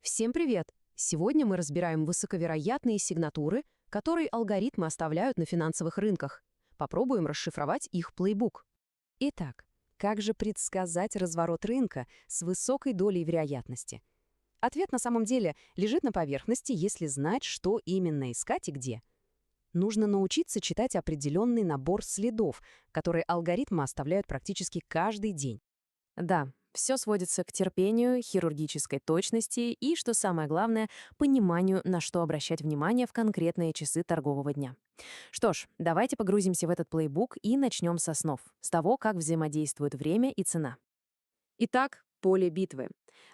Всем привет! Сегодня мы разбираем высоковероятные сигнатуры, которые алгоритмы оставляют на финансовых рынках. Попробуем расшифровать их плейбук. Итак, как же предсказать разворот рынка с высокой долей вероятности? Ответ на самом деле лежит на поверхности, если знать, что именно искать и где. Нужно научиться читать определенный набор следов, которые алгоритмы оставляют практически каждый день. Да, все сводится к терпению, хирургической точности и, что самое главное, пониманию, на что обращать внимание в конкретные часы торгового дня. Что ж, давайте погрузимся в этот плейбук и начнем с основ, с того, как взаимодействуют время и цена. Итак, поле битвы.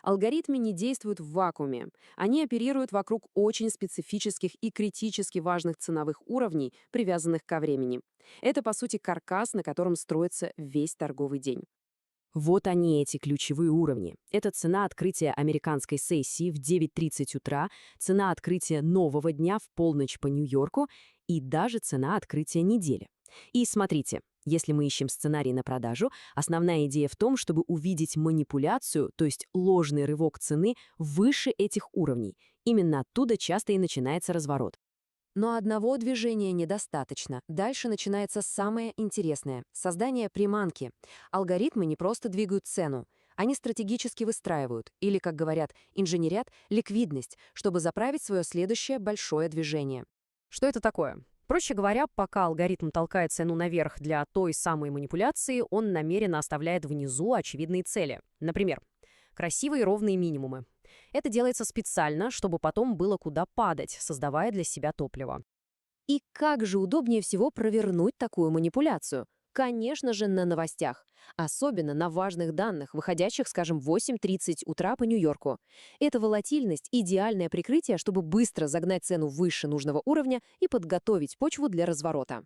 Алгоритмы не действуют в вакууме. Они оперируют вокруг очень специфических и критически важных ценовых уровней, привязанных ко времени. Это, по сути, каркас, на котором строится весь торговый день. Вот они, эти ключевые уровни. Это цена открытия американской сессии в 9:30 утра, цена открытия нового дня в полночь по Нью-Йорку и даже цена открытия недели. И смотрите, если мы ищем сценарий на продажу, основная идея в том, чтобы увидеть манипуляцию, то есть ложный рывок цены выше этих уровней. Именно оттуда часто и начинается разворот. Но одного движения недостаточно. Дальше начинается самое интересное — создание приманки. Алгоритмы не просто двигают цену. Они стратегически выстраивают, или, как говорят, инженерят, ликвидность, чтобы заправить свое следующее большое движение. Что это такое? Проще говоря, пока алгоритм толкает цену наверх для той самой манипуляции, он намеренно оставляет внизу очевидные цели. Например, красивые ровные минимумы. Это делается специально, чтобы потом было куда падать, создавая для себя топливо. И как же удобнее всего провернуть такую манипуляцию? Конечно же, на новостях. Особенно на важных данных, выходящих, скажем, в 8:30 утра по Нью-Йорку. Эта волатильность — идеальное прикрытие, чтобы быстро загнать цену выше нужного уровня и подготовить почву для разворота.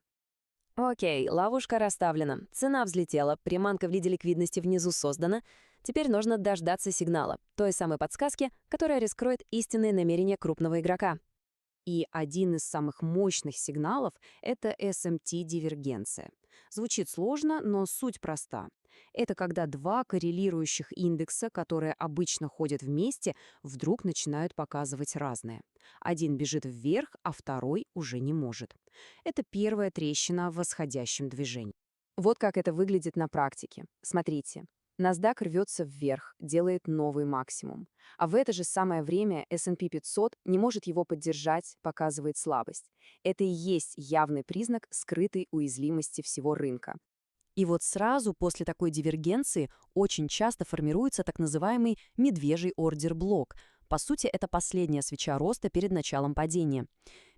Окей, ловушка расставлена, цена взлетела, приманка в виде ликвидности внизу создана. Теперь нужно дождаться сигнала, той самой подсказки, которая раскроет истинные намерения крупного игрока. И один из самых мощных сигналов — это SMT-дивергенция. Звучит сложно, но суть проста. Это когда два коррелирующих индекса, которые обычно ходят вместе, вдруг начинают показывать разное. Один бежит вверх, а второй уже не может. Это первая трещина в восходящем движении. Вот как это выглядит на практике. Смотрите. NASDAQ рвется вверх, делает новый максимум. А в это же самое время S&P 500 не может его поддержать, показывает слабость. Это и есть явный признак скрытой уязвимости всего рынка. И вот сразу после такой дивергенции очень часто формируется так называемый медвежий ордер-блок. По сути, это последняя свеча роста перед началом падения.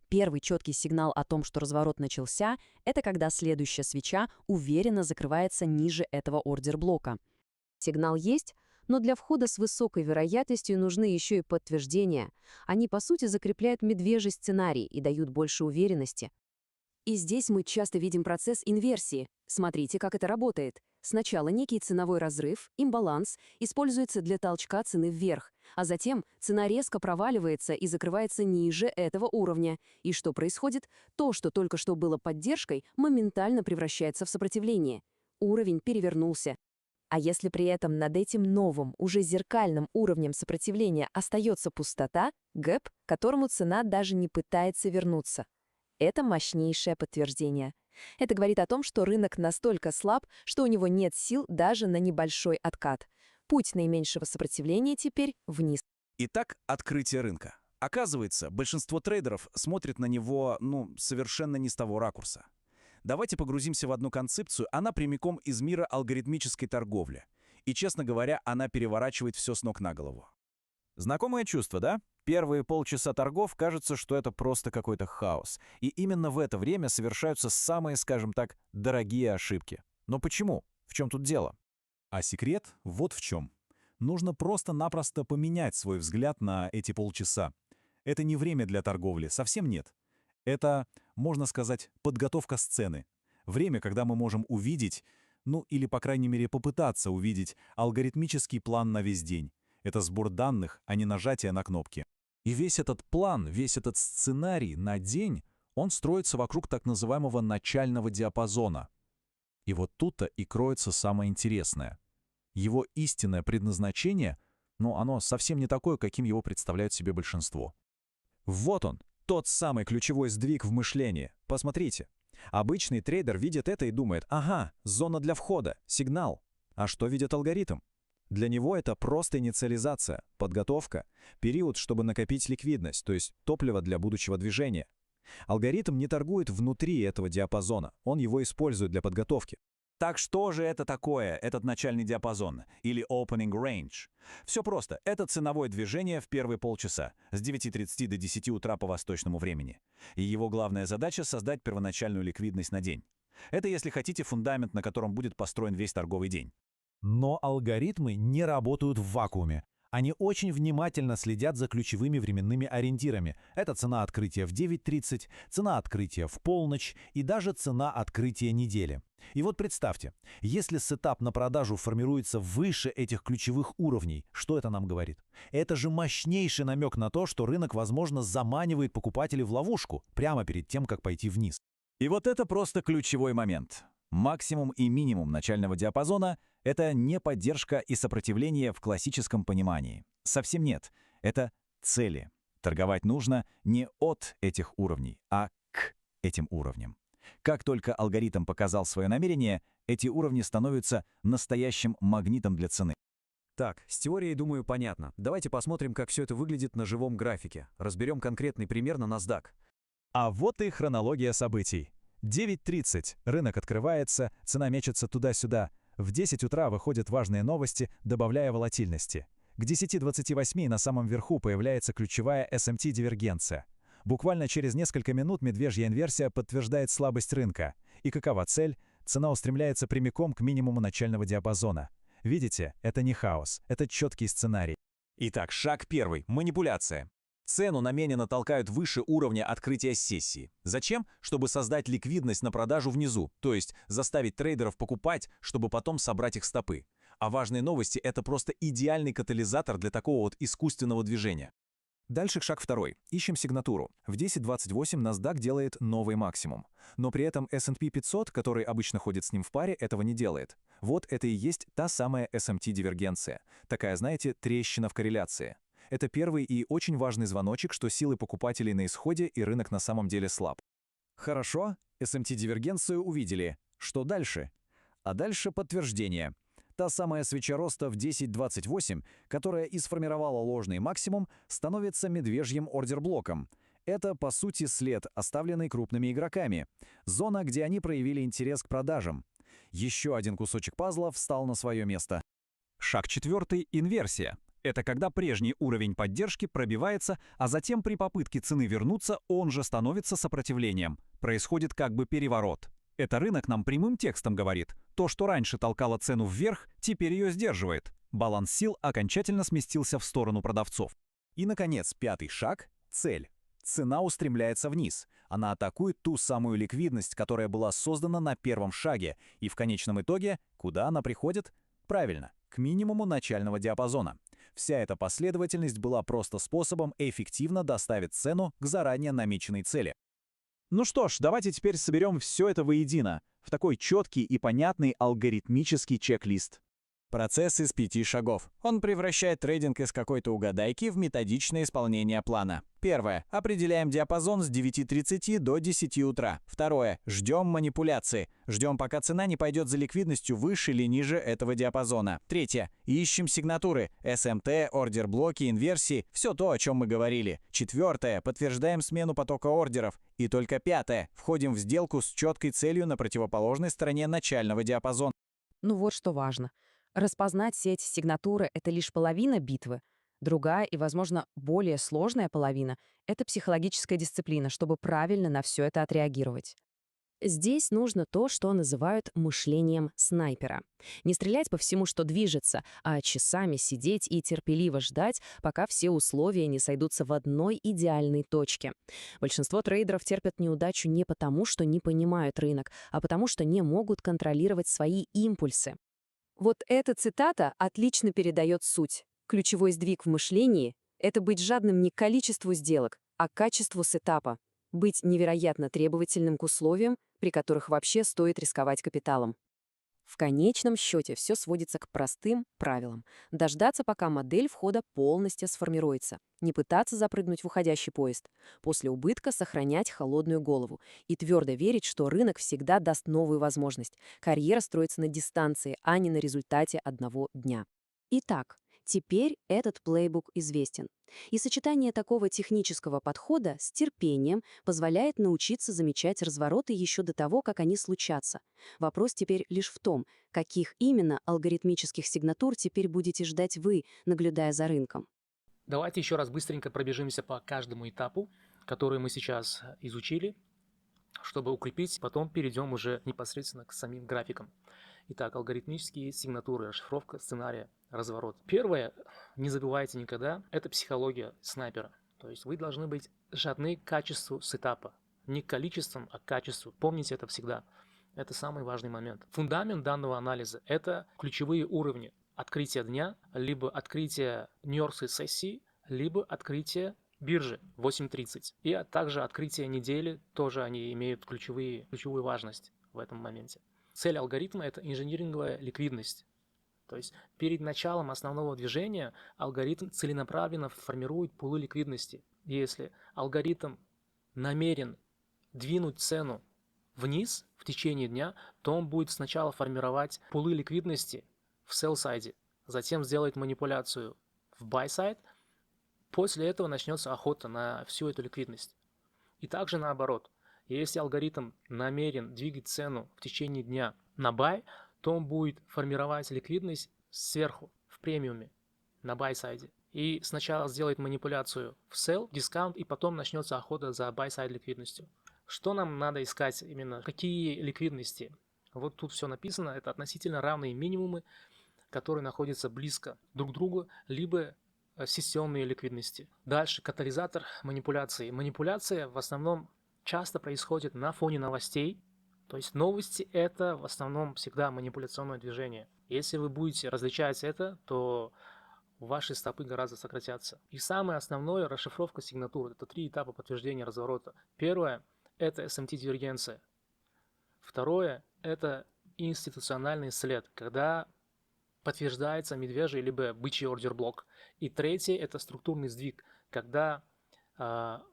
Первый четкий сигнал о том, что разворот начался, это когда следующая свеча уверенно закрывается ниже этого ордер-блока. Сигнал есть, но для входа с высокой вероятностью нужны еще и подтверждения. Они, по сути, закрепляют медвежий сценарий и дают больше уверенности. И здесь мы часто видим процесс инверсии. Смотрите, как это работает. Сначала некий ценовой разрыв, имбаланс, используется для толчка цены вверх, а затем цена резко проваливается и закрывается ниже этого уровня. И что происходит? То, что только что было поддержкой, моментально превращается в сопротивление. Уровень перевернулся. А если при этом над этим новым, уже зеркальным уровнем сопротивления остается пустота, гэп, к которому цена даже не пытается вернуться. Это мощнейшее подтверждение. Это говорит о том, что рынок настолько слаб, что у него нет сил даже на небольшой откат. Путь наименьшего сопротивления теперь вниз. Итак, открытие рынка. Оказывается, большинство трейдеров смотрит на него, совершенно не с того ракурса. Давайте погрузимся в одну концепцию, она прямиком из мира алгоритмической торговли. И, честно говоря, она переворачивает все с ног на голову. Знакомое чувство, да? Первые полчаса торгов кажется, что это просто какой-то хаос. И именно в это время совершаются самые, скажем так, дорогие ошибки. Но почему? В чем тут дело? А секрет вот в чем. Нужно просто-напросто поменять свой взгляд на эти полчаса. Это не время для торговли, совсем нет. Это, можно сказать, подготовка сцены. Время, когда мы можем увидеть, или, по крайней мере, попытаться увидеть алгоритмический план на весь день. Это сбор данных, а не нажатие на кнопки. И весь этот план, весь этот сценарий на день, он строится вокруг так называемого начального диапазона. И вот тут-то и кроется самое интересное. Его истинное предназначение но оно совсем не такое, каким его представляют себе большинство. Вот он, тот самый ключевой сдвиг в мышлении. Посмотрите. Обычный трейдер видит это и думает: ага, зона для входа, сигнал. А что видит алгоритм? Для него это просто инициализация, подготовка, период, чтобы накопить ликвидность, то есть топливо для будущего движения. Алгоритм не торгует внутри этого диапазона, он его использует для подготовки. Так что же это такое, этот начальный диапазон, или opening range? Все просто, это ценовое движение в первые полчаса, с 9:30 до 10 утра по восточному времени. И его главная задача — создать первоначальную ликвидность на день. Это, если хотите, фундамент, на котором будет построен весь торговый день. Но алгоритмы не работают в вакууме. Они очень внимательно следят за ключевыми временными ориентирами. Это цена открытия в 9:30, цена открытия в полночь и даже цена открытия недели. И вот представьте, если сетап на продажу формируется выше этих ключевых уровней, что это нам говорит? Это же мощнейший намек на то, что рынок, возможно, заманивает покупателей в ловушку прямо перед тем, как пойти вниз. И вот это просто ключевой момент. Максимум и минимум начального диапазона — это не поддержка и сопротивление в классическом понимании. Совсем нет. Это цели. Торговать нужно не от этих уровней, а к этим уровням. Как только алгоритм показал свое намерение, эти уровни становятся настоящим магнитом для цены. Так, с теорией, думаю, понятно. Давайте посмотрим, как все это выглядит на живом графике. Разберем конкретный пример на NASDAQ. А вот и хронология событий. 9:30. Рынок открывается, цена мечется туда-сюда. В 10 утра выходят важные новости, добавляя волатильности. К 10:28 на самом верху появляется ключевая SMT-дивергенция. Буквально через несколько минут медвежья инверсия подтверждает слабость рынка. И какова цель? Цена устремляется прямиком к минимуму начального диапазона. Видите, это не хаос, это четкий сценарий. Итак, шаг первый – манипуляция. Цену намеренно толкают выше уровня открытия сессии. Зачем? Чтобы создать ликвидность на продажу внизу, то есть заставить трейдеров покупать, чтобы потом собрать их стопы. А важные новости – это просто идеальный катализатор для такого вот искусственного движения. Дальше шаг второй. Ищем сигнатуру. В 10:28 NASDAQ делает новый максимум. Но при этом S&P 500, который обычно ходит с ним в паре, этого не делает. Вот это и есть та самая SMT-дивергенция. Такая, знаете, трещина в корреляции. Это первый и очень важный звоночек, что силы покупателей на исходе и рынок на самом деле слаб. Хорошо, SMT-дивергенцию увидели. Что дальше? А дальше подтверждение. Та самая свеча роста в 10:28, которая и сформировала ложный максимум, становится медвежьим ордерблоком. Это, по сути, след, оставленный крупными игроками. Зона, где они проявили интерес к продажам. Еще один кусочек пазла встал на свое место. Шаг четвертый – инверсия. Это когда прежний уровень поддержки пробивается, а затем при попытке цены вернуться он же становится сопротивлением. Происходит как бы переворот. Это рынок нам прямым текстом говорит. То, что раньше толкало цену вверх, теперь ее сдерживает. Баланс сил окончательно сместился в сторону продавцов. И, наконец, пятый шаг – цель. Цена устремляется вниз. Она атакует ту самую ликвидность, которая была создана на первом шаге. И в конечном итоге, куда она приходит? Правильно, к минимуму начального диапазона. Вся эта последовательность была просто способом эффективно доставить цену к заранее намеченной цели. Ну что ж, давайте теперь соберем все это воедино, в такой четкий и понятный алгоритмический чек-лист. Процесс из 5 шагов. Он превращает трейдинг из какой-то угадайки в методичное исполнение плана. Первое. Определяем диапазон с 9:30 до 10 утра. Второе. Ждем манипуляции. Ждем, пока цена не пойдет за ликвидностью выше или ниже этого диапазона. Третье. Ищем сигнатуры. SMT, ордер-блоки, инверсии. Все то, о чем мы говорили. Четвертое. Подтверждаем смену потока ордеров. И только пятое. Входим в сделку с четкой целью на противоположной стороне начального диапазона. Ну вот что важно. Распознать все эти сигнатуры — это лишь половина битвы. Другая и, возможно, более сложная половина — это психологическая дисциплина, чтобы правильно на все это отреагировать. Здесь нужно то, что называют мышлением снайпера. Не стрелять по всему, что движется, а часами сидеть и терпеливо ждать, пока все условия не сойдутся в одной идеальной точке. Большинство трейдеров терпят неудачу не потому, что не понимают рынок, а потому, что не могут контролировать свои импульсы. Вот эта цитата отлично передает суть. Ключевой сдвиг в мышлении — это быть жадным не к количеству сделок, а к качеству сетапа. Быть невероятно требовательным к условиям, при которых вообще стоит рисковать капиталом. В конечном счете все сводится к простым правилам. Дождаться, пока модель входа полностью сформируется. Не пытаться запрыгнуть в уходящий поезд. После убытка сохранять холодную голову. И твердо верить, что рынок всегда даст новую возможность. Карьера строится на дистанции, а не на результате одного дня. Итак, теперь этот плейбук известен. И сочетание такого технического подхода с терпением позволяет научиться замечать развороты еще до того, как они случатся. Вопрос теперь лишь в том, каких именно алгоритмических сигнатур теперь будете ждать вы, наблюдая за рынком. Давайте еще раз быстренько пробежимся по каждому этапу, который мы сейчас изучили, чтобы укрепить, потом перейдем уже непосредственно к самим графикам. Итак, алгоритмические сигнатуры, расшифровка сценария, разворот. Первое, не забывайте никогда, это психология снайпера. То есть вы должны быть жадны к качеству сетапа. Не количеством, а качеству. Помните это всегда. Это самый важный момент. Фундамент данного анализа – это ключевые уровни открытия дня, либо открытие нью-йоркской сессии, либо открытие биржи 8.30. И также открытие недели, тоже они имеют ключевую важность в этом моменте. Цель алгоритма – это инжиниринговая ликвидность. То есть перед началом основного движения алгоритм целенаправленно формирует пулы ликвидности. Если алгоритм намерен двинуть цену вниз в течение дня, то он будет сначала формировать пулы ликвидности в sell-сайде, затем сделает манипуляцию в buy-сайд, после этого начнется охота на всю эту ликвидность. И также наоборот. Если алгоритм намерен двигать цену в течение дня на buy, то он будет формировать ликвидность сверху, в премиуме, на buy-сайде. И сначала сделает манипуляцию в sell, дискаунт, и потом начнется охота за buy-сайд ликвидностью. Что нам надо искать именно? Какие ликвидности? Вот тут все написано. Это относительно равные минимумы, которые находятся близко друг к другу, либо сессионные ликвидности. Дальше катализатор манипуляции. Манипуляция в основном часто происходит на фоне новостей. То есть новости – это в основном всегда манипуляционное движение. Если вы будете различать это, то ваши стопы гораздо сократятся. И самое основное – расшифровка сигнатур. Это 3 этапа подтверждения разворота. Первое – это SMT-дивергенция. Второе – это институциональный след, когда подтверждается медвежий либо бычий ордер-блок. И третье – это структурный сдвиг, когда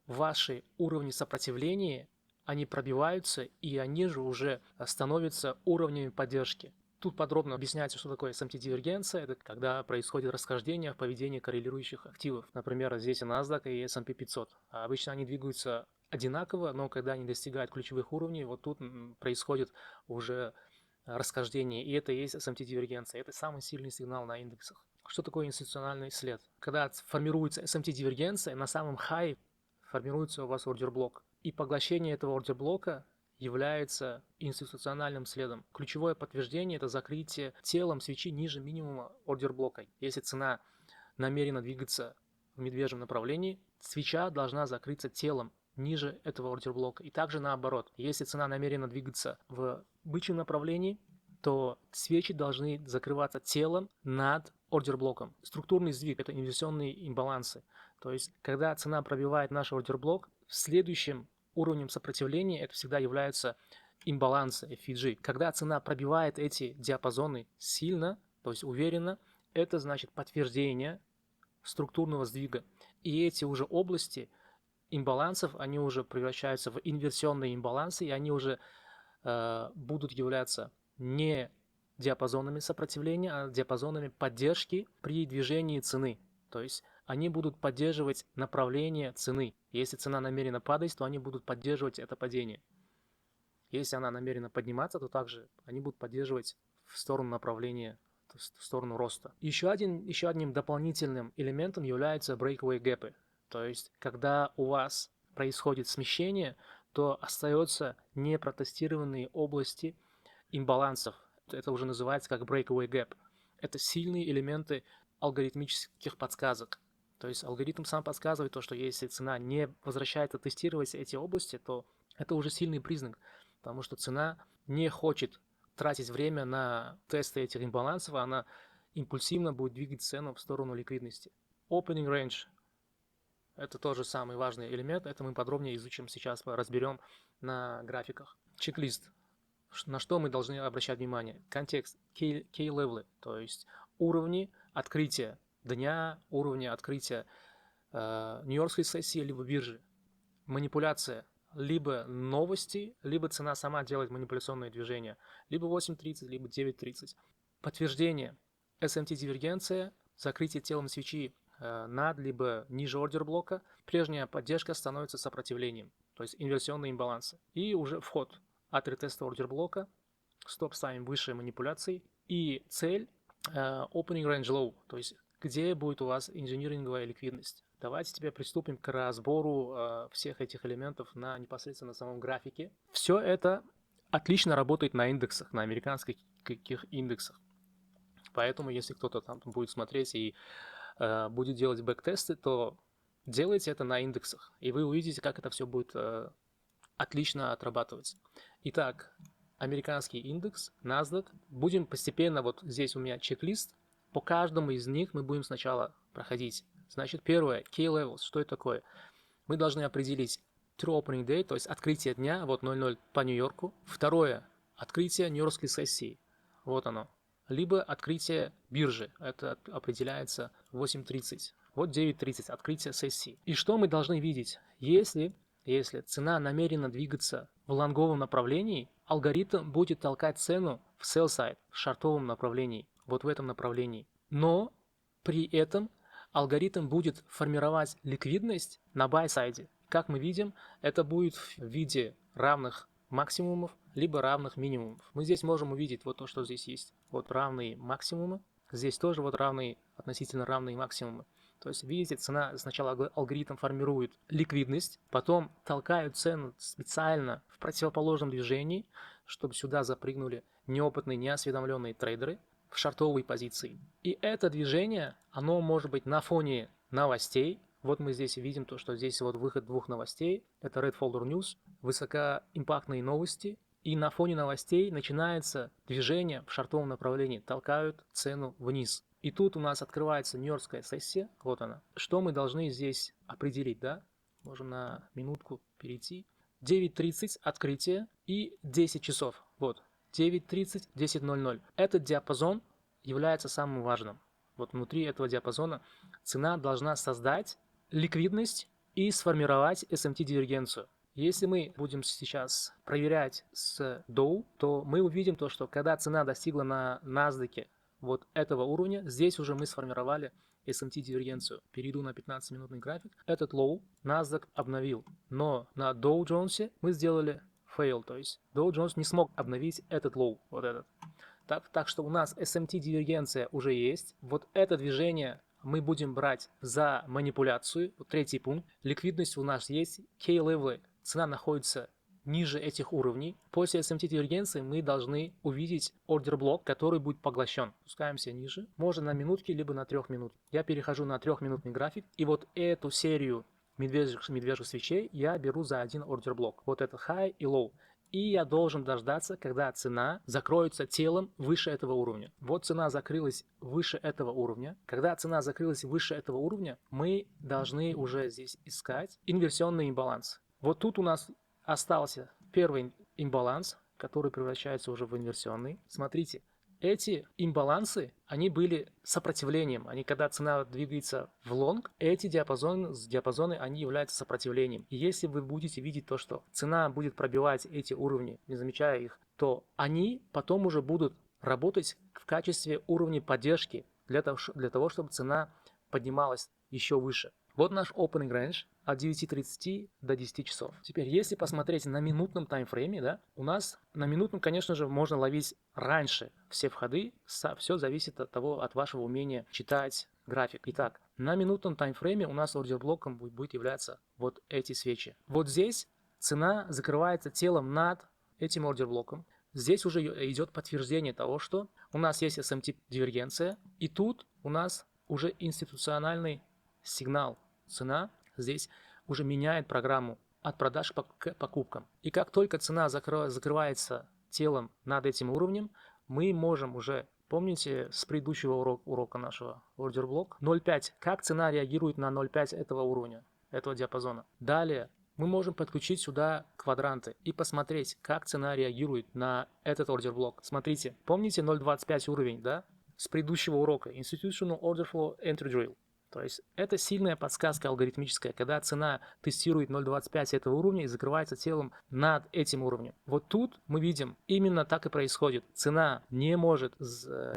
ваши уровни сопротивления, они пробиваются, и они же уже становятся уровнями поддержки. Тут подробно объясняется, что такое SMT-дивергенция. Это когда происходит расхождение в поведении коррелирующих активов. Например, здесь и NASDAQ, и S&P 500. Обычно они двигаются одинаково, но когда они достигают ключевых уровней, вот тут происходит уже расхождение, и это и есть SMT-дивергенция. Это самый сильный сигнал на индексах. Что такое институциональный след? Когда формируется SMT-дивергенция, на самом хай формируется у вас ордер-блок. И поглощение этого ордер-блока является институциональным следом. Ключевое подтверждение – это закрытие телом свечи ниже минимума ордер-блока. Если цена намерена двигаться в медвежьем направлении, свеча должна закрыться телом ниже этого ордер-блока. И также наоборот. Если цена намерена двигаться в бычьем направлении, то свечи должны закрываться телом над ордер-блоком. Структурный сдвиг – это инверсионные имбалансы. То есть, когда цена пробивает наш ордер-блок, следующим уровнем сопротивления это всегда являются имбалансы FEG. Когда цена пробивает эти диапазоны сильно, то есть уверенно, это значит подтверждение структурного сдвига. И эти уже области имбалансов, они уже превращаются в инверсионные имбалансы, и они уже будут являться не диапазонами сопротивления, а диапазонами поддержки при движении цены. То есть они будут поддерживать направление цены. Если цена намерена падать, то они будут поддерживать это падение. Если она намерена подниматься, то также они будут поддерживать в сторону направления, в сторону роста. Еще одним дополнительным элементом являются breakaway гэпы. То есть когда у вас происходит смещение, то остаются непротестированные области имбалансов. Это уже называется как breakaway gap. Это сильные элементы алгоритмических подсказок. То есть алгоритм сам подсказывает то, что если цена не возвращается тестировать эти области, то это уже сильный признак, потому что цена не хочет тратить время на тесты этих имбалансов, она импульсивно будет двигать цену в сторону ликвидности. Opening range – это тоже самый важный элемент, это мы подробнее изучим сейчас, разберем на графиках. Чек-лист. На что мы должны обращать внимание? Контекст, key-level, то есть уровни открытия дня, уровни открытия Нью-Йоркской сессии либо биржи. Манипуляция. Либо новости, либо цена сама делает манипуляционные движения. Либо 8.30, либо 9.30. Подтверждение. SMT-дивергенция, закрытие телом свечи над либо ниже ордер-блока. Прежняя поддержка становится сопротивлением, то есть инверсионные имбалансы. И уже вход от ретеста ордер-блока. Стоп ставим выше манипуляций. И цель opening range low, то есть где будет у вас инжиниринговая ликвидность. Давайте теперь приступим к разбору всех этих элементов непосредственно на самом графике. Все это отлично работает на индексах, на американских индексах. Поэтому, если кто-то там будет смотреть и будет делать бэк-тесты, то делайте это на индексах, и вы увидите, как это все будет отлично отрабатывать. Итак, американский индекс, NASDAQ. Будем постепенно, вот здесь у меня чек-лист, по каждому из них мы будем сначала проходить. Значит, первое, key levels, что это такое? Мы должны определить true opening day, то есть открытие дня, вот 00 по Нью-Йорку. Второе, открытие Нью-Йоркской сессии, вот оно. Либо открытие биржи, это определяется 8.30. Вот 9.30, открытие сессии. И что мы должны видеть? Если цена намерена двигаться в лонговом направлении, алгоритм будет толкать цену в sell side, в шортовом направлении, вот в этом направлении. Но при этом алгоритм будет формировать ликвидность на buy-сайде. Как мы видим, это будет в виде равных максимумов, либо равных минимумов. Мы здесь можем увидеть вот то, что здесь есть. Вот равные максимумы. Здесь тоже вот относительно равные максимумы. То есть, видите, цена сначала алгоритм формирует ликвидность, потом толкают цену специально в противоположном движении, чтобы сюда запрыгнули неопытные, неосведомленные трейдеры в шортовой позиции. И это движение, оно может быть на фоне новостей. Вот мы здесь видим то, что здесь вот выход двух новостей. Это Red Folder News, высокоимпактные новости. И на фоне новостей начинается движение в шортовом направлении, толкают цену вниз. И тут у нас открывается Нью-Йоркская сессия, вот она. Что мы должны здесь определить, да? Можем на минутку перейти. 9.30 открытие и 10 часов, вот. 9.30, 10.00. Этот диапазон является самым важным. Вот внутри этого диапазона цена должна создать ликвидность и сформировать SMT-дивергенцию. Если мы будем сейчас проверять с Dow, то мы увидим то, что когда цена достигла на NASDAQ вот этого уровня, здесь уже мы сформировали SMT-дивергенцию. Перейду на 15-минутный график. Этот low NASDAQ обновил, но на Dow Jones мы сделали fail, то есть Dow Jones не смог обновить этот low, вот этот. Так что у нас SMT-дивергенция уже есть. Вот это движение мы будем брать за манипуляцию. Вот третий пункт. Ликвидность у нас есть. K-level. Цена находится ниже этих уровней. После SMT-дивергенции мы должны увидеть ордер-блок, который будет поглощен. Спускаемся ниже. Можно на минутки, либо на 3 минут. Я перехожу на 3-минутный график. И вот эту серию медвежьих свечей я беру за один ордер-блок. Вот это high и low. И я должен дождаться, когда цена закроется телом выше этого уровня. Вот цена закрылась выше этого уровня. Когда цена закрылась выше этого уровня, мы должны уже здесь искать инверсионный имбаланс. Вот тут у нас остался первый имбаланс, который превращается уже в инверсионный. Смотрите, эти имбалансы, они были сопротивлением. Когда цена двигается в лонг, эти диапазоны, они являются сопротивлением. И если вы будете видеть то, что цена будет пробивать эти уровни, не замечая их, то они потом уже будут работать в качестве уровней поддержки для того, чтобы цена поднималась еще выше. Вот наш opening range от 9.30 до 10 часов. Теперь, если посмотреть на минутном таймфрейме, да, у нас на минутном, конечно же, можно ловить раньше все входы. Все зависит от вашего умения читать график. Итак, на минутном таймфрейме у нас ордер-блоком будет являться вот эти свечи. Вот здесь цена закрывается телом над этим ордер-блоком. Здесь уже идет подтверждение того, что у нас есть SMT-дивергенция. И тут у нас уже институциональный сигнал. Цена здесь уже меняет программу от продаж к покупкам. И как только цена закрывается телом над этим уровнем, мы можем уже, помните с предыдущего урока нашего ордер-блок, 0.5, как цена реагирует на 0.5 этого уровня, этого диапазона. Далее мы можем подключить сюда квадранты и посмотреть, как цена реагирует на этот ордер-блок. Смотрите, помните 0.25 уровень, да? С предыдущего урока Institutional Order Flow Entry Drill. То есть это сильная подсказка алгоритмическая, когда цена тестирует 0.25 этого уровня и закрывается телом над этим уровнем. Вот тут мы видим, именно так и происходит. Цена не может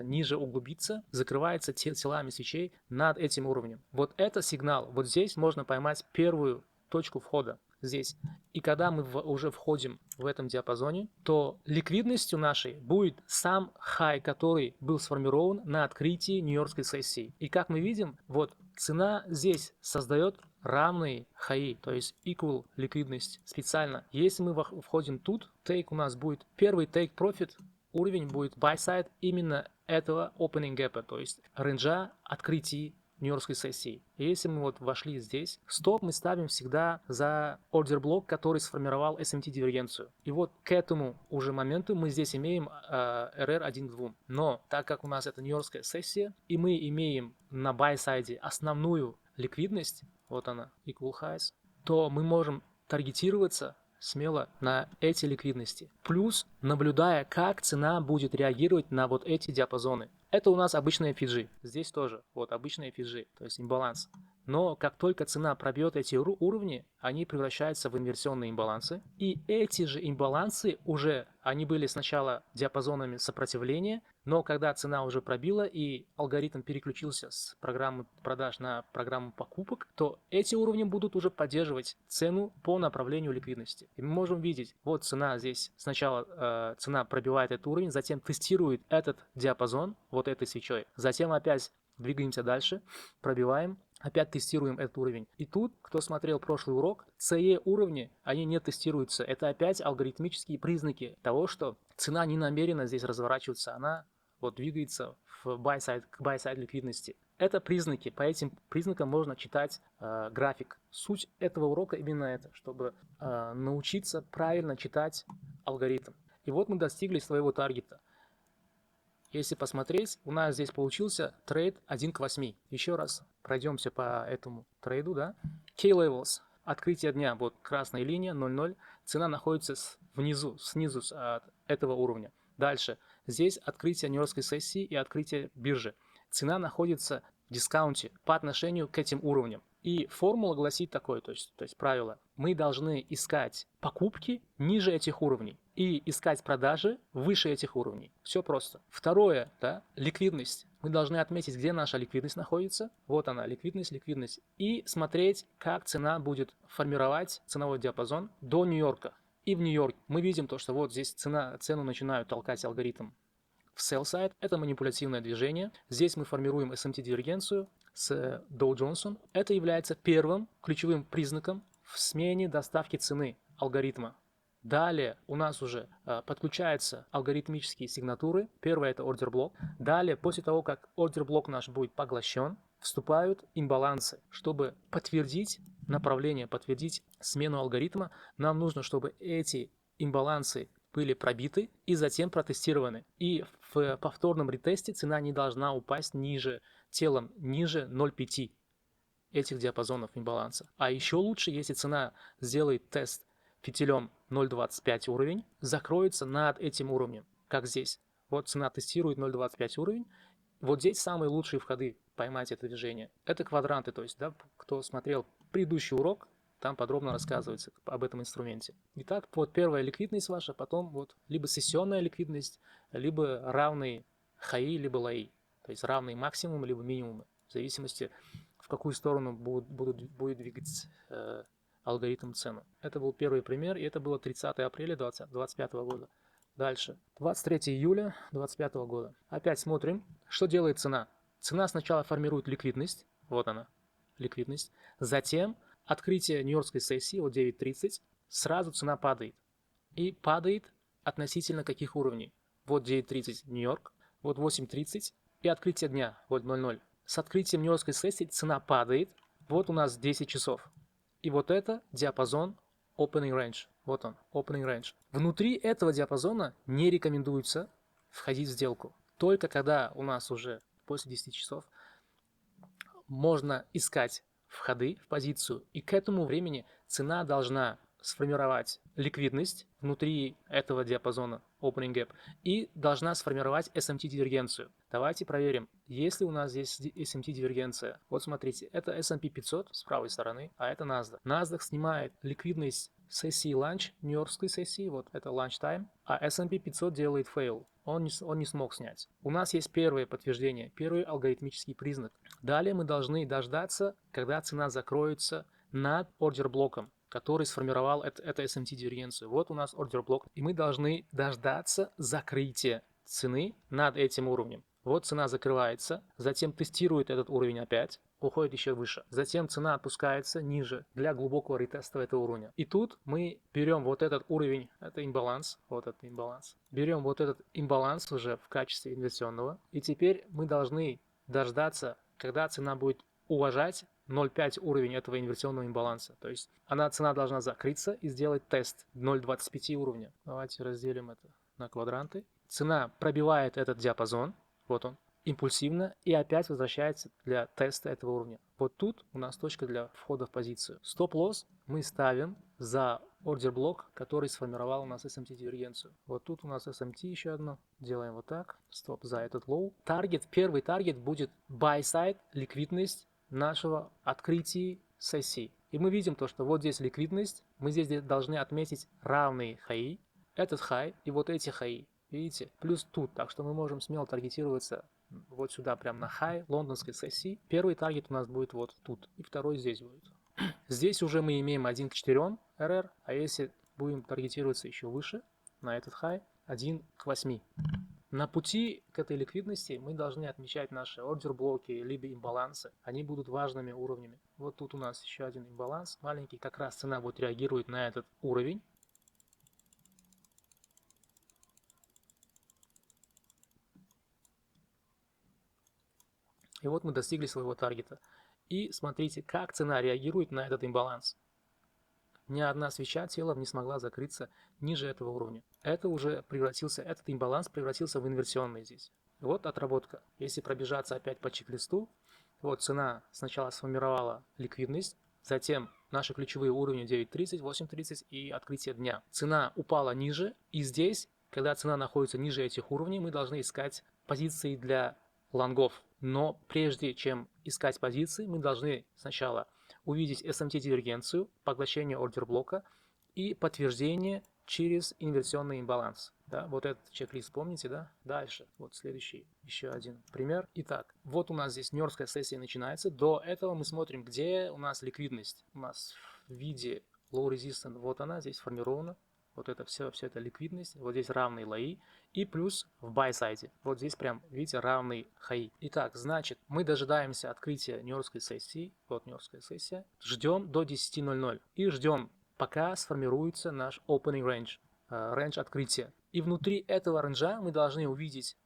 ниже углубиться, закрывается телами свечей над этим уровнем. Вот это сигнал. Вот здесь можно поймать первую точку входа. Здесь. И когда мы уже входим в этом диапазоне, то ликвидностью нашей будет сам хай, который был сформирован на открытии нью-йоркской сессии. И как мы видим, вот цена здесь создает равные хаи, то есть equal ликвидность специально. Если мы входим тут, тейк у нас будет, первый take profit уровень будет buy side именно этого opening gap, то есть рейнджа открытий нью-йоркской сессии. И если мы вот вошли здесь, стоп мы ставим всегда за ордер-блок, который сформировал SMT-дивергенцию. И вот к этому уже моменту мы здесь имеем RR 1 к 2. Но так как у нас это нью-йоркская сессия, и мы имеем на buy-сайде основную ликвидность, вот она, equal highs, то мы можем таргетироваться смело на эти ликвидности. Плюс наблюдая, как цена будет реагировать на вот эти диапазоны. Это у нас обычные FIG. Здесь тоже вот обычные FIG, то есть имбаланс. Но как только цена пробьет эти уровни, они превращаются в инверсионные имбалансы. И эти же имбалансы уже, они были сначала диапазонами сопротивления, но когда цена уже пробила и алгоритм переключился с программы продаж на программу покупок, то эти уровни будут уже поддерживать цену по направлению ликвидности. И мы можем видеть, вот цена здесь, сначала цена пробивает этот уровень, затем тестирует этот диапазон вот этой свечой, затем опять двигаемся дальше, пробиваем, опять тестируем этот уровень. И тут, кто смотрел прошлый урок, CE уровни, они не тестируются. Это опять алгоритмические признаки того, что цена не намерена здесь разворачиваться, она вот двигается в buy-side, к buy-side ликвидности. Это признаки, по этим признакам можно читать график. Суть этого урока именно это, чтобы научиться правильно читать алгоритм. И вот мы достигли своего таргета. Если посмотреть, у нас здесь получился трейд 1 к 8. Еще раз пройдемся по этому трейду, да. K-levels, открытие дня, вот красная линия, 0.0. Цена находится снизу от этого уровня. Дальше, здесь открытие нью-йоркской сессии и открытие биржи. Цена находится в дискаунте по отношению к этим уровням. И формула гласит такое, то есть правило. Мы должны искать покупки ниже этих уровней и искать продажи выше этих уровней. Все просто. Второе, да, ликвидность. Мы должны отметить, где наша ликвидность находится. Вот она, ликвидность. И смотреть, как цена будет формировать ценовой диапазон до Нью-Йорка. И в Нью-Йорке мы видим то, что вот здесь цену начинают толкать алгоритм в sell side. Это манипулятивное движение. Здесь мы формируем SMT-дивергенцию с Dow Jones. Это является первым ключевым признаком в смене доставки цены алгоритма. Далее у нас уже подключаются алгоритмические сигнатуры. Первое это ордер-блок. Далее, после того, как ордер-блок наш будет поглощен, вступают имбалансы. Чтобы подтвердить направление, подтвердить смену алгоритма, нам нужно, чтобы эти имбалансы были пробиты и затем протестированы. И в повторном ретесте цена не должна упасть ниже 0.5 этих диапазонов имбаланса. А еще лучше, если цена сделает тест фитилем 0.25 уровень, закроется над этим уровнем, как здесь. Вот цена тестирует 0.25 уровень. Вот здесь самые лучшие входы поймать это движение. Это квадранты, то есть, да, кто смотрел предыдущий урок, там подробно рассказывается об этом инструменте. Итак, вот первая ликвидность ваша, потом вот либо сессионная ликвидность, либо равные хаи, либо лои. То есть равные максимумы, либо минимумы. В зависимости, в какую сторону будет двигать алгоритм цену. Это был первый пример, и это было 30 апреля 2025 года. Дальше. 23 июля 2025 года. Опять смотрим, что делает цена. Цена сначала формирует ликвидность. Вот она, ликвидность. Затем открытие нью-йоркской сессии, вот 9.30, сразу цена падает. И падает относительно каких уровней? Вот 9.30 Нью-Йорк, вот 8.30 и открытие дня, вот 0.0. С открытием нью-йоркской сессии цена падает. Вот у нас 10 часов. И вот это диапазон Opening Range. Вот он, Opening Range. Внутри этого диапазона не рекомендуется входить в сделку. Только когда у нас уже после 10 часов можно искать входы в позицию. И к этому времени цена должна сформировать ликвидность внутри этого диапазона Opening Gap и должна сформировать SMT-дивергенцию. Давайте проверим, есть ли у нас здесь SMT-дивергенция. Вот смотрите, это S&P 500 с правой стороны, а это NASDAQ. NASDAQ снимает ликвидность сессии ланч, нью-йоркской сессии, вот это lunch time, а S&P 500 делает fail. Он не смог снять. У нас есть первое подтверждение, первый алгоритмический признак. Далее мы должны дождаться, когда цена закроется над ордер-блоком, который сформировал это SMT-дивергенцию. Вот у нас ордер-блок, и мы должны дождаться закрытия цены над этим уровнем. Вот цена закрывается, затем тестирует этот уровень опять, уходит еще выше. Затем цена опускается ниже для глубокого ретеста этого уровня. И тут мы берем вот этот уровень, это имбаланс, вот этот имбаланс. Берем вот этот имбаланс уже в качестве инверсионного. И теперь мы должны дождаться, когда цена будет уважать 0,5 уровень этого инверсионного имбаланса. То есть цена должна закрыться и сделать тест 0,25 уровня. Давайте разделим это на квадранты. Цена пробивает этот диапазон, вот он, импульсивно, и опять возвращается для теста этого уровня. Вот тут у нас точка для входа в позицию. Стоп-лосс мы ставим за ордер-блок, который сформировал у нас SMT-дивергенцию. Вот тут у нас SMT еще одно. Делаем вот так. Стоп за этот лоу. Первый таргет будет buy-side, ликвидность нашего открытия сессии. И мы видим то, что вот здесь ликвидность. Мы здесь должны отметить равные хаи. Этот хай и вот эти хаи. Видите? Плюс тут. Так что мы можем смело таргетироваться вот сюда, прям на хай лондонской сессии. Первый таргет у нас будет вот тут. И второй здесь будет. Здесь уже мы имеем 1 к 4 РР. А если будем таргетироваться еще выше, на этот хай, 1 к 8. На пути к этой ликвидности мы должны отмечать наши ордер-блоки, либо имбалансы. Они будут важными уровнями. Вот тут у нас еще один имбаланс маленький. Как раз цена будет реагировать на этот уровень. И вот мы достигли своего таргета. И смотрите, как цена реагирует на этот имбаланс. Ни одна свеча телом не смогла закрыться ниже этого уровня. Этот имбаланс превратился в инверсионный здесь. Вот отработка. Если пробежаться опять по чек-листу, вот цена сначала сформировала ликвидность, затем наши ключевые уровни 9.30, 8.30 и открытие дня. Цена упала ниже, и здесь, когда цена находится ниже этих уровней, мы должны искать позиции для лонгов. Но прежде чем искать позиции, мы должны сначала увидеть SMT-дивергенцию, поглощение ордер-блока и подтверждение через инверсионный имбаланс. Да, вот этот чек-лист помните, да? Дальше, вот следующий, еще один пример. Итак, вот у нас здесь нью-йоркская сессия начинается. До этого мы смотрим, где у нас ликвидность. У нас в виде low resistance, вот она здесь сформирована. Вот это все это ликвидность, вот здесь равные лои, и плюс в buy-сайде. Вот здесь прям, видите, равный хаи. Итак, значит, мы дожидаемся открытия нью-йоркской сессии, вот нью-йоркская сессия, ждем до 10:00 и ждем, пока сформируется наш opening range, range открытия. И внутри этого рейнджа мы должны увидеть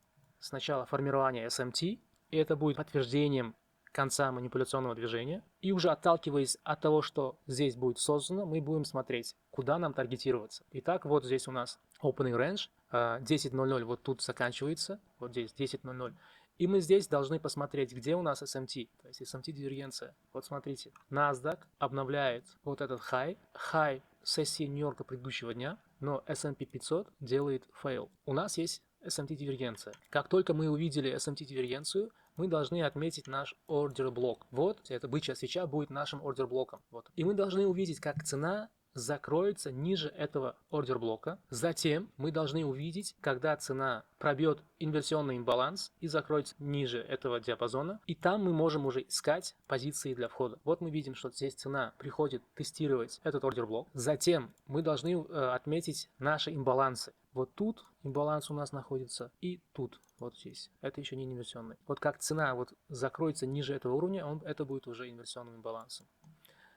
сначала формирование SMT, и это будет подтверждением конца манипуляционного движения. И уже отталкиваясь от того, что здесь будет создано, мы будем смотреть, куда нам таргетироваться. Итак, вот здесь у нас opening range, 10:00 вот тут заканчивается, вот здесь 10:00. И мы здесь должны посмотреть, где у нас SMT, то есть SMT-дивергенция. Вот смотрите, NASDAQ обновляет вот этот хай сессии Нью-Йорка предыдущего дня, но S&P 500 делает fail. У нас есть SMT-дивергенция. Как только мы увидели SMT-дивергенцию, мы должны отметить наш ордер-блок. Вот эта бычья свеча будет нашим ордер-блоком. Вот. И мы должны увидеть, как цена закроется ниже этого ордер-блока. Затем мы должны увидеть, когда цена пробьет инверсионный имбаланс и закроется ниже этого диапазона. И там мы можем уже искать позиции для входа. Вот мы видим, что здесь цена приходит тестировать этот ордер-блок. Затем мы должны отметить наши имбалансы. Вот тут имбаланс у нас находится и тут, вот здесь. Это еще не инверсионный. Вот как цена вот закроется ниже этого уровня, это будет уже инверсионным имбалансом.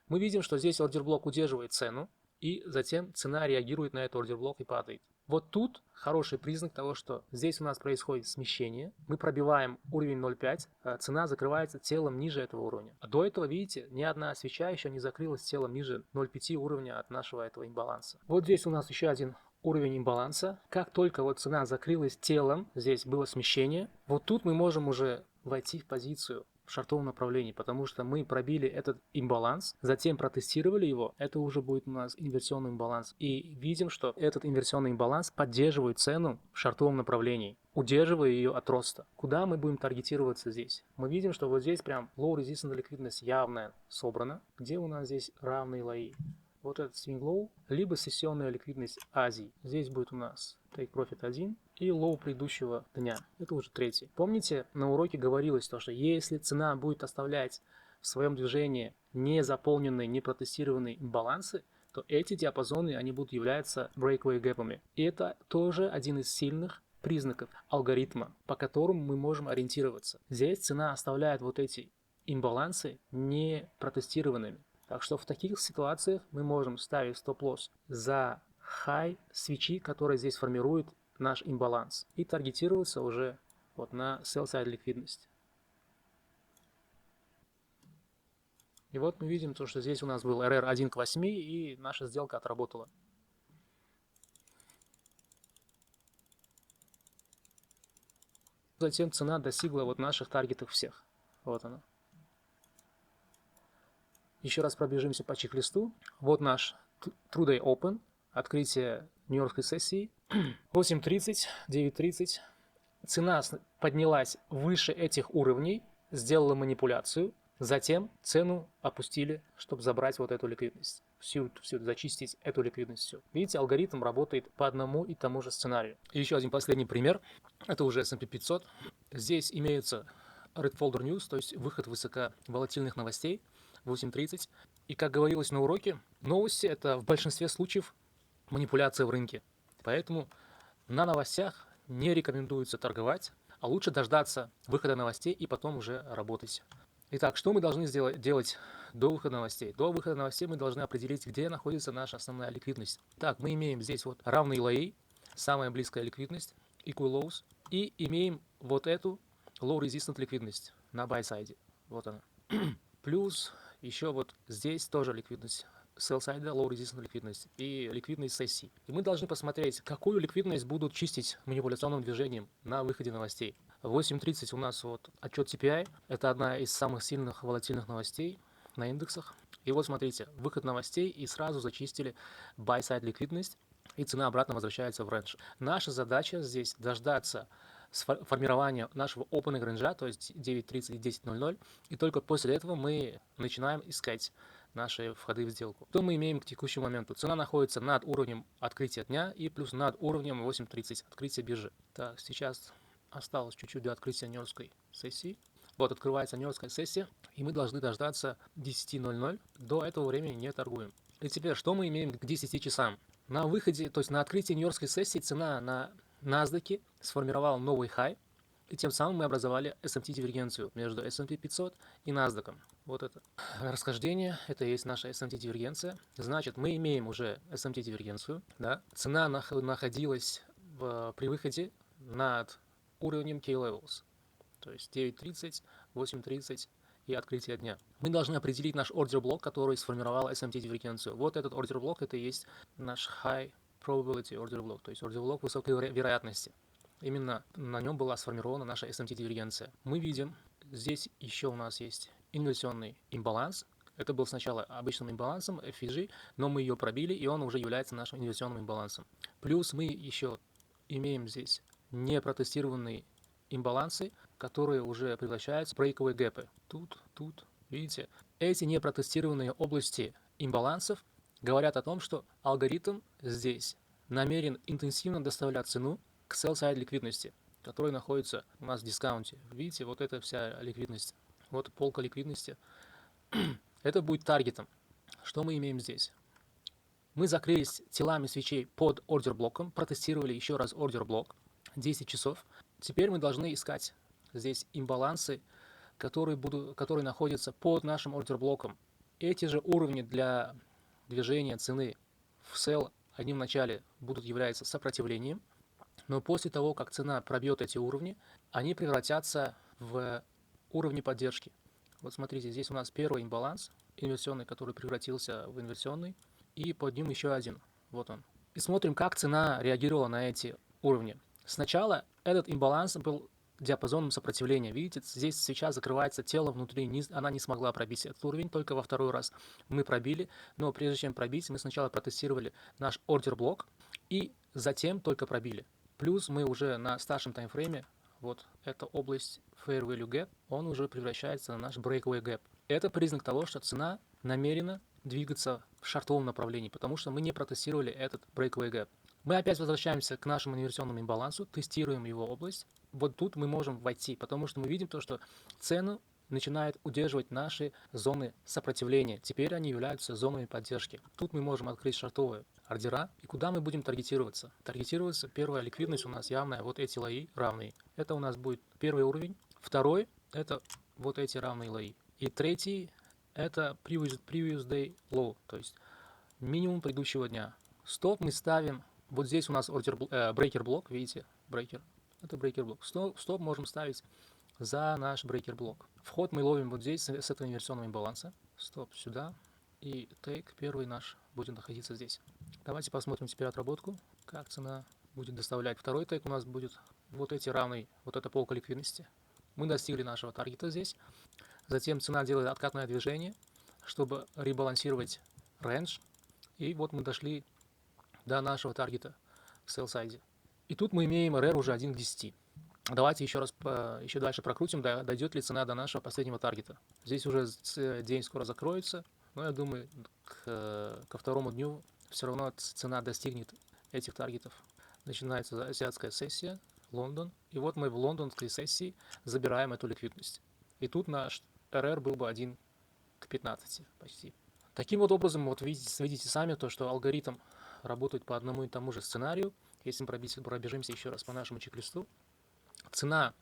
Мы видим, что здесь ордер-блок удерживает цену, и затем цена реагирует на этот ордер-блок и падает. Вот тут хороший признак того, что здесь у нас происходит смещение. Мы пробиваем уровень 0,5, цена закрывается телом ниже этого уровня. А до этого, видите, ни одна свеча еще не закрылась телом ниже 0,5 уровня от нашего этого имбаланса. Вот здесь у нас еще один уровень имбаланса. Как только вот цена закрылась телом, здесь было смещение, вот тут мы можем уже войти в позицию в шортовом направлении, потому что мы пробили этот имбаланс, затем протестировали его, это уже будет у нас инверсионный имбаланс. И видим, что этот инверсионный имбаланс поддерживает цену в шортовом направлении, удерживая ее от роста. Куда мы будем таргетироваться здесь? Мы видим, что вот здесь прям low resistance ликвидность явная собрана, где у нас здесь равные лои. Вот этот swing low, либо сессионная ликвидность Азии. Здесь будет у нас take profit 1 и лоу предыдущего дня. Это уже третий. Помните, на уроке говорилось то, что если цена будет оставлять в своем движении не заполненные, не протестированные имбалансы, то эти диапазоны, они будут являться breakaway гэпами. И это тоже один из сильных признаков алгоритма, по которому мы можем ориентироваться. Здесь цена оставляет вот эти имбалансы не протестированными. Так что в таких ситуациях мы можем ставить стоп-лосс за high свечи, которые здесь формируют наш имбаланс, и таргетироваться уже вот на sell-side ликвидность. И вот мы видим то, что здесь у нас был RR 1 к 8, и наша сделка отработала. Затем цена достигла вот наших таргетов всех. Вот она. Еще раз пробежимся по чек-листу. Вот наш True Day Open, открытие нью-йоркской сессии. 8.30, 9.30. Цена поднялась выше этих уровней, сделала манипуляцию. Затем цену опустили, чтобы забрать вот эту ликвидность. Всю зачистить эту ликвидность. Всю. Видите, алгоритм работает по одному и тому же сценарию. И еще один последний пример. Это уже S&P 500. Здесь имеется Red Folder News, то есть выход высоковолатильных новостей. 8.30. И, как говорилось на уроке, новости – это в большинстве случаев манипуляция в рынке. Поэтому на новостях не рекомендуется торговать, а лучше дождаться выхода новостей и потом уже работать. Итак, что мы должны делать до выхода новостей? До выхода новостей мы должны определить, где находится наша основная ликвидность. Так, мы имеем здесь вот равные лои, самая близкая ликвидность, equal lows, и имеем вот эту low resistant ликвидность на buy side. Вот она. Плюс еще вот здесь тоже ликвидность sell side, low resistance ликвидность и ликвидность сессий. И мы должны посмотреть, какую ликвидность будут чистить манипуляционным движением на выходе новостей. В 8.30 у нас вот отчет CPI. Это одна из самых сильных волатильных новостей на индексах. И вот смотрите, выход новостей и сразу зачистили buy side ликвидность, и цена обратно возвращается в рейндж. Наша задача здесь дождаться формирования нашего opening рейнджа, то есть 9.30 и 10.00, и только после этого мы начинаем искать наши входы в сделку. Что мы имеем к текущему моменту? Цена находится над уровнем открытия дня и плюс над уровнем 8.30 открытия биржи. Так, сейчас осталось чуть-чуть до открытия нью-йоркской сессии. Вот открывается нью-йоркская сессия, и мы должны дождаться 10.00. До этого времени не торгуем. И теперь, что мы имеем к 10 часам? На выходе, то есть на открытии нью-йоркской сессии цена на NASDAQ сформировала новый хай, и тем самым мы образовали SMT-дивергенцию между S&P 500 и NASDAQ. Вот это расхождение, это и есть наша SMT-дивергенция. Значит, мы имеем уже SMT-дивергенцию. Да? Цена находилась при выходе над уровнем K-levels, то есть 9.30, 8.30 и открытие дня. Мы должны определить наш ордер-блок, который сформировал SMT-дивергенцию. Вот этот ордер-блок, это и есть наш high probability order block, то есть order block высокой вероятности. Именно на нем была сформирована наша SMT-дивергенция. Мы видим, здесь еще у нас есть инверсионный имбаланс. Это был сначала обычным имбалансом FVG, но мы ее пробили, и он уже является нашим инверсионным имбалансом. Плюс мы еще имеем здесь непротестированные имбалансы, которые уже превращаются в breakaway гэпы. Тут, видите, эти непротестированные области имбалансов говорят о том, что алгоритм здесь намерен интенсивно доставлять цену к sell-side ликвидности, которая находится у нас в дискаунте. Видите, вот эта вся ликвидность, вот полка ликвидности. Это будет таргетом. Что мы имеем здесь? Мы закрылись телами свечей под ордер-блоком, протестировали еще раз ордер-блок, 10 часов. Теперь мы должны искать здесь имбалансы, которые находятся под нашим ордер-блоком. Эти же уровни для движения цены в sell они в начале будут являться сопротивлением, но после того, как цена пробьет эти уровни, они превратятся в уровни поддержки. Вот смотрите, здесь у нас первый имбаланс инверсионный, который превратился в инверсионный, и под ним еще один. Вот он. И смотрим, как цена реагировала на эти уровни. Сначала этот имбаланс был диапазоном сопротивления. Видите, здесь свеча закрывается, тело внутри, она не смогла пробить этот уровень, только во второй раз мы пробили, но прежде чем пробить, мы сначала протестировали наш ордер-блок и затем только пробили. Плюс мы уже на старшем таймфрейме, вот эта область Fair Value Gap, он уже превращается на наш Breakaway Gap. Это признак того, что цена намерена двигаться в шортовом направлении, потому что мы не протестировали этот Breakaway Gap. Мы опять возвращаемся к нашему инверсионному имбалансу, тестируем его область. Вот тут мы можем войти, потому что мы видим то, что цену начинает удерживать наши зоны сопротивления. Теперь они являются зонами поддержки. Тут мы можем открыть шортовые ордера. И куда мы будем таргетироваться? Таргетироваться, первая ликвидность у нас явная, вот эти лои равные. Это у нас будет первый уровень. Второй – это вот эти равные лои. И третий – это previous day low, то есть минимум предыдущего дня. Стоп мы ставим, вот здесь у нас брейкер блок, видите, брейкер. Это брейкер блок. Стоп можем ставить за наш брейкер блок. Вход мы ловим вот здесь с этого инверсионного имбаланса. Стоп сюда. И тейк первый наш будет находиться здесь. Давайте посмотрим теперь отработку, как цена будет доставлять. Второй тейк у нас будет вот эти равные, вот эта полка ликвидности. Мы достигли нашего таргета здесь. Затем цена делает откатное движение, чтобы ребалансировать рейндж. И вот мы дошли до нашего таргета в sell side. И тут мы имеем RR уже 1 к 10. Давайте еще дальше прокрутим, дойдет ли цена до нашего последнего таргета. Здесь уже день скоро закроется, но я думаю, ко второму дню все равно цена достигнет этих таргетов. Начинается азиатская сессия, Лондон. И вот мы в лондонской сессии забираем эту ликвидность. И тут наш RR был бы 1 к 15 почти. Таким вот образом, вот видите сами то, что алгоритм работает по одному и тому же сценарию. Если мы пробежимся еще раз по нашему чек-листу, цена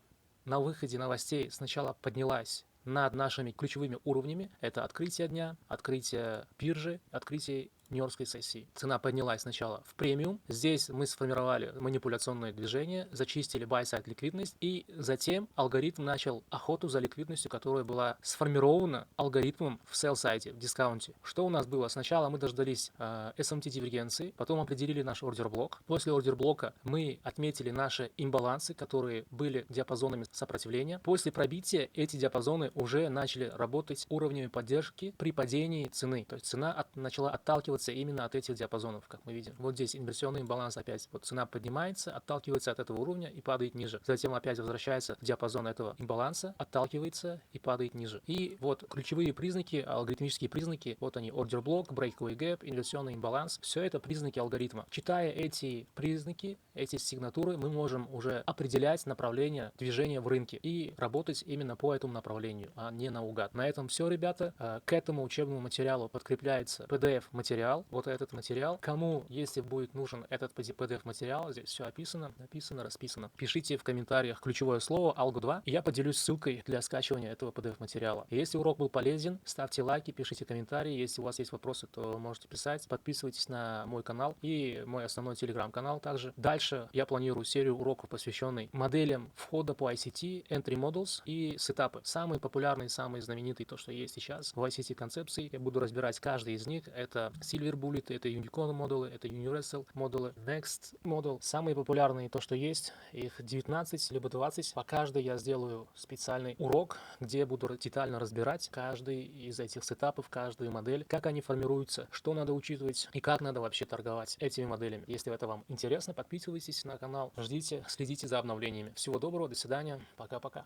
на выходе новостей сначала поднялась над нашими ключевыми уровнями. Это открытие дня, открытие биржи, открытие нью-йоркской сессии. Цена поднялась сначала в премиум. Здесь мы сформировали манипуляционное движение, зачистили buy-side ликвидность, и затем алгоритм начал охоту за ликвидностью, которая была сформирована алгоритмом в sell-side, в дискаунте. Что у нас было? Сначала мы дождались SMT дивергенции, потом определили наш ордер-блок. После ордер-блока мы отметили наши имбалансы, которые были диапазонами сопротивления. После пробития эти диапазоны уже начали работать уровнями поддержки при падении цены. То есть цена начала отталкиваться именно от этих диапазонов, как мы видим. Вот здесь инверсионный имбаланс опять. Вот цена поднимается, отталкивается от этого уровня и падает ниже. Затем опять возвращается в диапазон этого имбаланса, отталкивается и падает ниже. И вот ключевые признаки, алгоритмические признаки, вот они: ордер блок, breakaway gap, инверсионный имбаланс. Все это признаки алгоритма. Читая эти признаки, эти сигнатуры, мы можем уже определять направление движения в рынке и работать именно по этому направлению, а не наугад. На этом все, ребята. К этому учебному материалу подкрепляется PDF-материал. Вот этот материал. Кому, если будет нужен этот PDF-материал, здесь все описано, написано, расписано. Пишите в комментариях ключевое слово «Algo2», и я поделюсь ссылкой для скачивания этого PDF-материала. Если урок был полезен, ставьте лайки, пишите комментарии. Если у вас есть вопросы, то можете писать. Подписывайтесь на мой канал и мой основной телеграм-канал также. Дальше я планирую серию уроков, посвященной моделям входа по ICT, Entry Models и сетапы. Самые популярные, самые знаменитые, то, что есть сейчас в ICT концепции. Я буду разбирать каждый из них. Это Silver Bullet, это Unicorn модулы, это Universal модулы, Next модуль. Самые популярные, то, что есть, их 19 либо 20. По каждой я сделаю специальный урок, где буду детально разбирать каждый из этих сетапов, каждую модель, как они формируются, что надо учитывать и как надо вообще торговать этими моделями. Если это вам интересно, подписывайтесь на канал, ждите, следите за обновлениями. Всего доброго, до свидания, пока-пока.